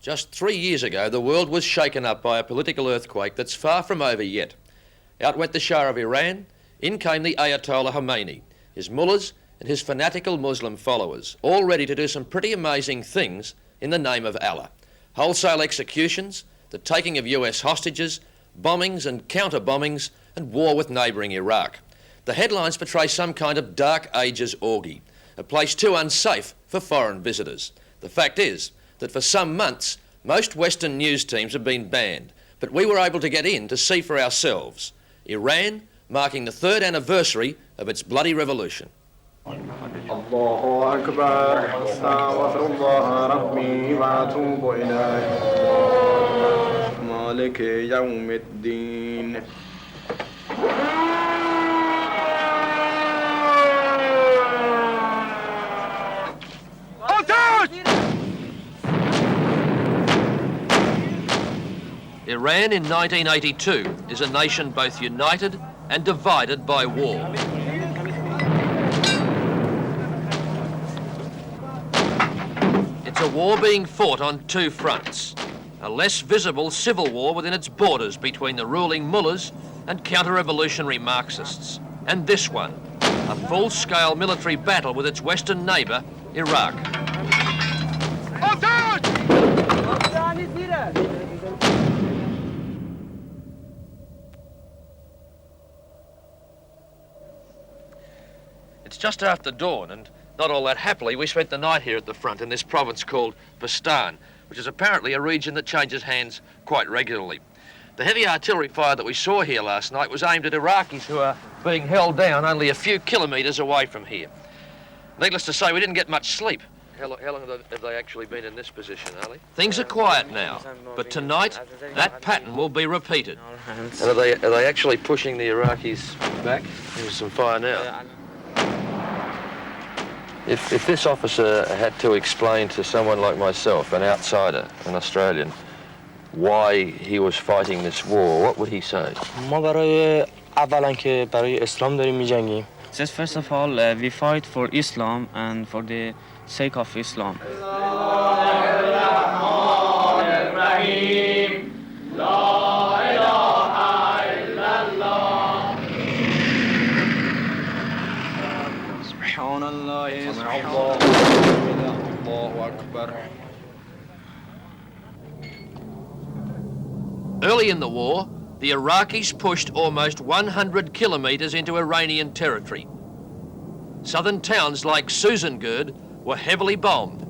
Just 3 years ago, the world was shaken up by a political earthquake that's far from over yet. Out went the Shah of Iran, in came the Ayatollah Khamenei, his mullahs and his fanatical Muslim followers, all ready to do some pretty amazing things in the name of Allah. Wholesale executions, the taking of US hostages, bombings and counter-bombings, and war with neighbouring Iraq. The headlines portray some kind of Dark Ages orgy, a place too unsafe for foreign visitors. The fact is that for some months, most Western news teams have been banned, but we were able to get in to see for ourselves. Iran marking the 3rd anniversary of its bloody revolution. Allahu Akbar, astaghfirullah rabbi wa atubu ilayh. Maliki yawmiddin. Iran in 1982 is a nation both united and divided by war. It's a war being fought on 2 fronts. A less visible civil war within its borders between the ruling mullahs and counter-revolutionary Marxists. And this one, a full-scale military battle with its western neighbour, Iraq. It's just after dawn, and not all that happily, we spent the night here at the front in this province called Bastan, which is apparently a region that changes hands quite regularly. The heavy artillery fire that we saw here last night was aimed at Iraqis who are being held down only a few kilometres away from here. Needless to say, we didn't get much sleep. How long have they actually been in this position, Ali? Things are quiet now, but tonight, that pattern will be repeated. And are they actually pushing the Iraqis back? There's some fire now. If this officer had to explain to someone like myself, an outsider, an Australian, why he was fighting this war, what would he say? First of all, we fight for Islam and for the sake of Islam. Early in the war, the Iraqis pushed almost 100 kilometres into Iranian territory. Southern towns like Suzangerd were heavily bombed.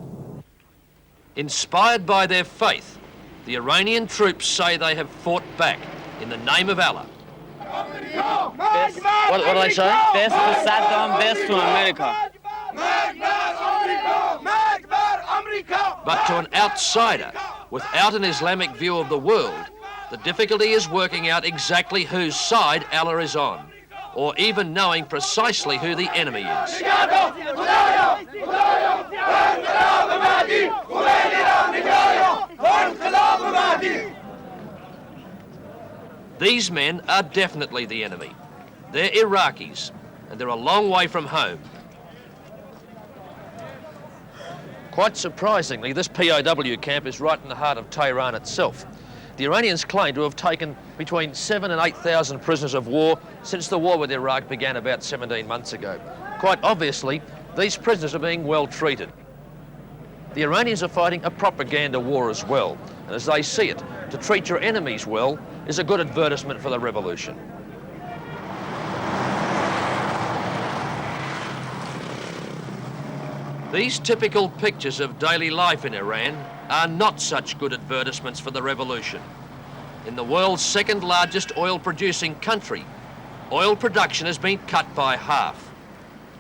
Inspired by their faith, the Iranian troops say they have fought back in the name of Allah. What do they say? Best to Saddam, best to America. But to an outsider, without an Islamic view of the world, the difficulty is working out exactly whose side Allah is on, or even knowing precisely who the enemy is. These men are definitely the enemy. They're Iraqis, and they're a long way from home. Quite surprisingly, this POW camp is right in the heart of Tehran itself. The Iranians claim to have taken between 7,000 and 8,000 prisoners of war since the war with Iraq began about 17 months ago. Quite obviously, these prisoners are being well treated. The Iranians are fighting a propaganda war as well, and as they see it, to treat your enemies well is a good advertisement for the revolution. These typical pictures of daily life in Iran are not such good advertisements for the revolution. In the world's 2nd largest oil-producing country, oil production has been cut by half.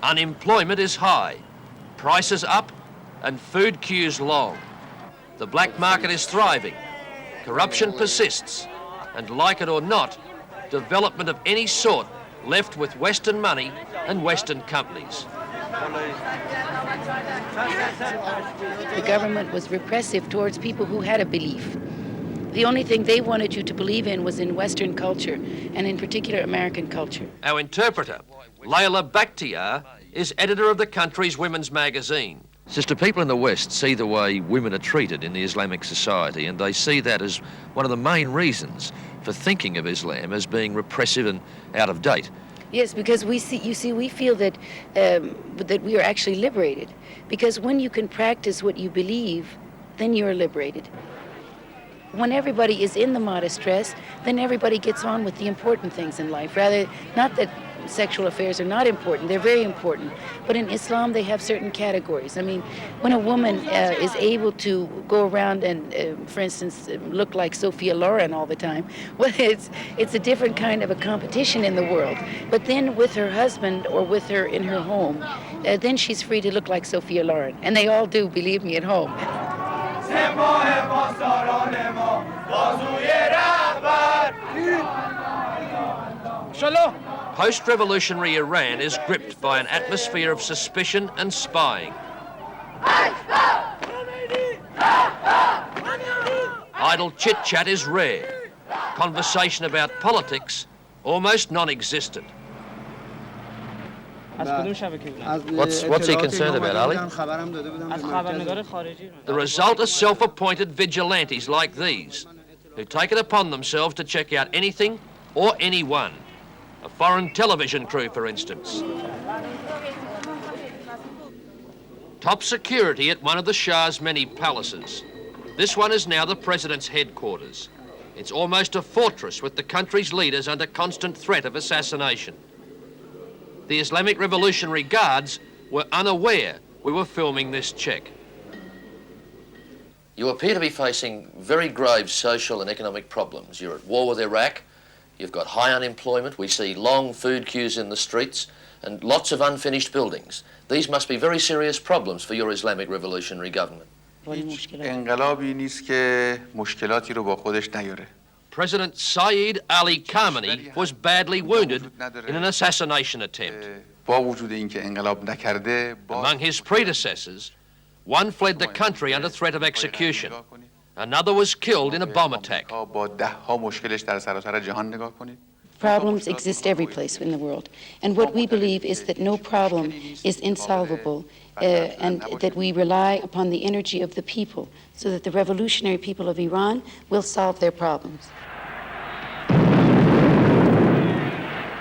Unemployment is high, prices up, and food queues long. The black market is thriving, corruption persists, and like it or not, development of any sort left with Western money and Western companies. The government was repressive towards people who had a belief. The only thing they wanted you to believe in was in Western culture, and in particular American culture. Our interpreter, Layla Bakhtiar, is editor of the country's women's magazine. Sister, people in the West see the way women are treated in the Islamic society, and they see that as one of the main reasons for thinking of Islam as being repressive and out of date. Yes, because we feel that that we are actually liberated. Because when you can practice what you believe, then you're liberated. When everybody is in the modest dress, then everybody gets on with the important things in life. Rather, not that sexual affairs are not important, they're very important. But in Islam, they have certain categories. I mean, when a woman is able to go around and, for instance, look like Sophia Loren all the time, well, it's a different kind of a competition in the world. But then with her husband or with her in her home, then she's free to look like Sophia Loren. And they all do, believe me, at home. Post-revolutionary Iran is gripped by an atmosphere of suspicion and spying. Idle chit-chat is rare. Conversation about politics almost non-existent. What's he concerned about, Ali? The result are self-appointed vigilantes like these, who take it upon themselves to check out anything or anyone. A foreign television crew, for instance. Top security at one of the Shah's many palaces. This one is now the president's headquarters. It's almost a fortress with the country's leaders under constant threat of assassination. The Islamic Revolutionary Guards were unaware we were filming this check. You appear to be facing very grave social and economic problems. You're at war with Iraq. You've got high unemployment. We see long food queues in the streets and lots of unfinished buildings. These must be very serious problems for your Islamic Revolutionary government. President Saeed Ali Khamenei was badly wounded in an assassination attempt. Among his predecessors, one fled the country under threat of execution. Another was killed in a bomb attack. Problems exist every place in the world. And what we believe is that no problem is insolvable and that we rely upon the energy of the people so that the revolutionary people of Iran will solve their problems.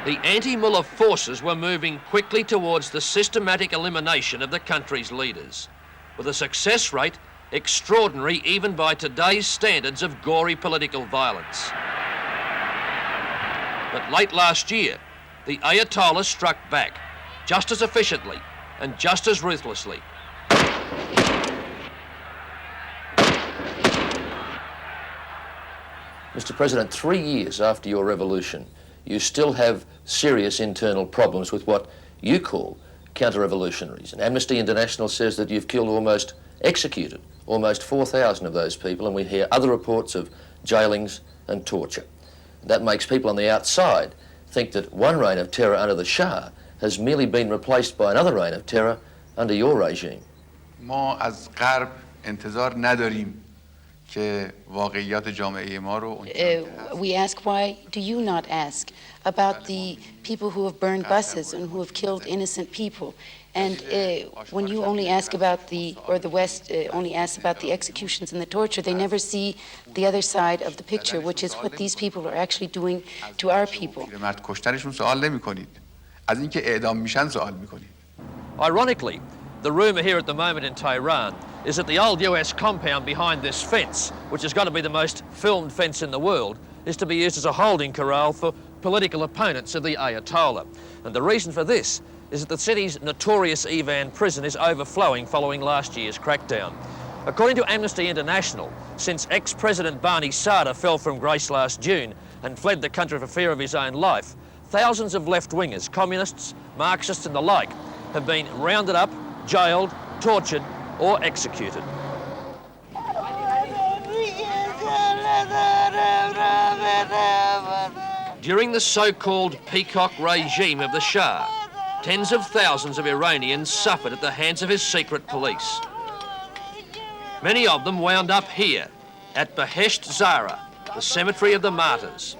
The anti-mullah forces were moving quickly towards the systematic elimination of the country's leaders, with a success rate extraordinary even by today's standards of gory political violence. But late last year, the Ayatollah struck back, just as efficiently and just as ruthlessly. Mr. President, 3 years after your revolution, you still have serious internal problems with what you call counter-revolutionaries. And Amnesty International says that you've killed executed almost 4,000 of those people, and we hear other reports of jailings and torture. That makes people on the outside think that one reign of terror under the Shah has merely been replaced by another reign of terror under your regime. ما از غرب انتظار نداریم که واقعیات جامعه ما رو We ask, why do you not ask about the people who have burned buses and who have killed innocent people? And when you only ask about the West only asks about the executions and the torture, they never see the other side of the picture, which is what these people are actually doing to our people. مرد کشتنشون سوال نمی‌کنید. از اینکه اعدام میشن سوال می‌کنید. Ironically, the rumour here at the moment in Tehran is that the old US compound behind this fence, which has got to be the most filmed fence in the world, is to be used as a holding corral for political opponents of the Ayatollah. And the reason for this is that the city's notorious Ivan prison is overflowing following last year's crackdown. According to Amnesty International, since ex-President Bani Sadr fell from grace last June and fled the country for fear of his own life, thousands of left-wingers, communists, Marxists and the like, have been rounded up, jailed, tortured or executed. During the so-called peacock regime of the Shah, tens of thousands of Iranians suffered at the hands of his secret police. Many of them wound up here, at Behesht Zara, the cemetery of the martyrs.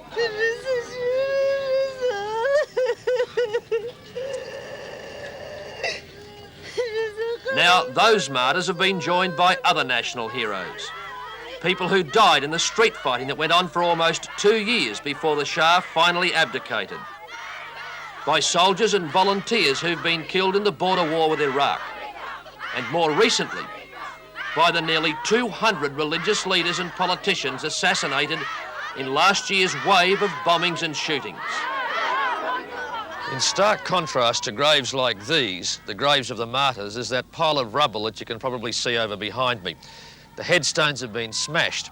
Now, those martyrs have been joined by other national heroes. People who died in the street fighting that went on for almost 2 years before the Shah finally abdicated. By soldiers and volunteers who've been killed in the border war with Iraq. And more recently, by the nearly 200 religious leaders and politicians assassinated in last year's wave of bombings and shootings. In stark contrast to graves like these, the graves of the martyrs, is that pile of rubble that you can probably see over behind me. The headstones have been smashed.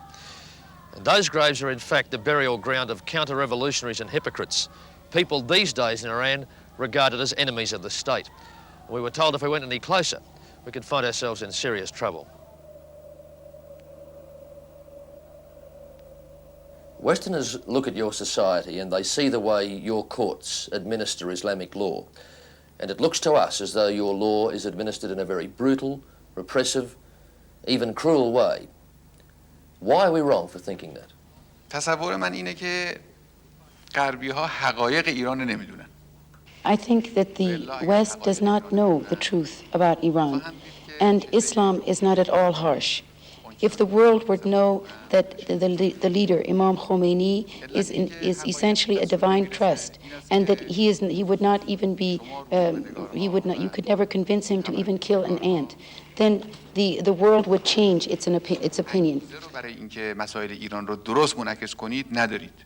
And those graves are in fact the burial ground of counter-revolutionaries and hypocrites, people these days in Iran regarded as enemies of the state. We were told if we went any closer, we could find ourselves in serious trouble. Westerners look at your society and they see the way your courts administer Islamic law. And it looks to us as though your law is administered in a very brutal, repressive, even cruel way. Why are we wrong for thinking that? تصور من اینه که غربی‌ها حقایق ایران رو نمیدونن. I think that the West does not know the truth about Iran, and Islam is not at all harsh. If the world were to know that the leader, Imam Khamenei, is essentially a divine trust, and that he would not even be, you could never convince him to even kill an ant, then the world would change its opinion. برای اینکه مسائل ایران رو درست منعکس کنید ندارید.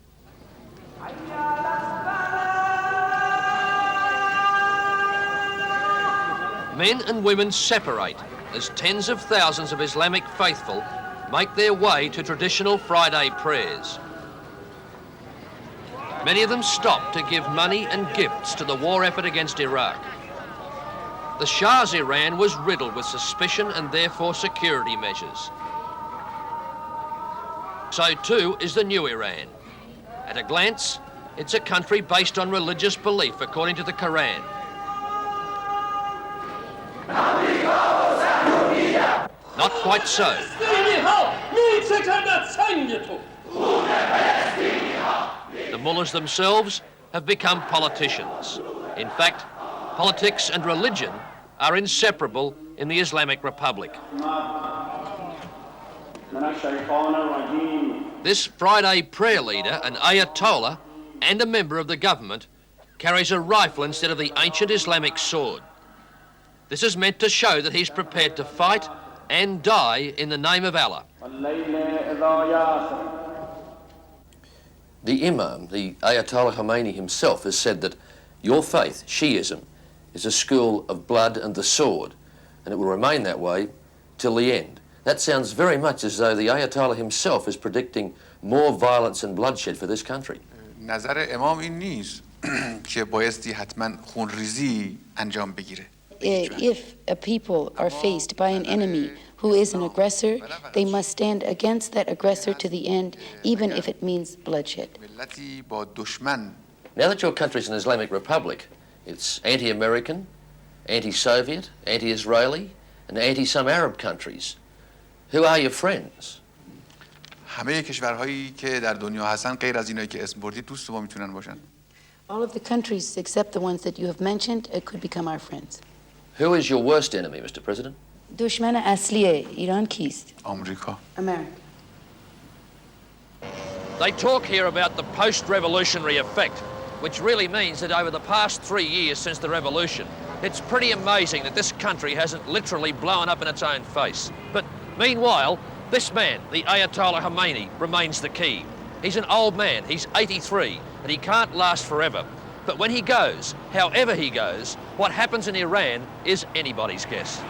Men and women separate as tens of thousands of Islamic faithful make their way to traditional Friday prayers. Many of them stop to give money and gifts to the war effort against Iraq. The Shah's Iran was riddled with suspicion and therefore security measures. So too is the new Iran. At a glance, it's a country based on religious belief according to the Quran. Not quite so. The mullahs themselves have become politicians. In fact, politics and religion are inseparable in the Islamic Republic. This Friday prayer leader, an Ayatollah and a member of the government, carries a rifle instead of the ancient Islamic sword. This is meant to show that he's prepared to fight and die in the name of Allah. The Imam, the Ayatollah Khamenei himself, has said that your faith, Shiism, is a school of blood and the sword, and it will remain that way till the end. That sounds very much as though the Ayatollah himself is predicting more violence and bloodshed for this country. نظر امام این نیست که بایستی حتما خونریزی انجام بگیره. If a people are faced by an enemy who is an aggressor, they must stand against that aggressor to the end, even if it means bloodshed. Now that your country's an Islamic Republic, it's anti-American, anti-Soviet, anti-Israeli, and anti-some Arab countries. Who are your friends? همه کشورهایی که در دنیا هستن غیر از اینایی که اسم بردید دوست ما میتونن باشن. All of the countries except the ones that you have mentioned could become our friends. Who is your worst enemy, Mr. President? دشمن اصلی ایران کیست؟ آمریکا. America. They talk here about the post-revolutionary effect, which really means that over the past 3 years since the revolution, it's pretty amazing that this country hasn't literally blown up in its own face. But meanwhile, this man, the Ayatollah Khamenei, remains the key. He's an old man, he's 83, and he can't last forever. But when he goes, however he goes, what happens in Iran is anybody's guess.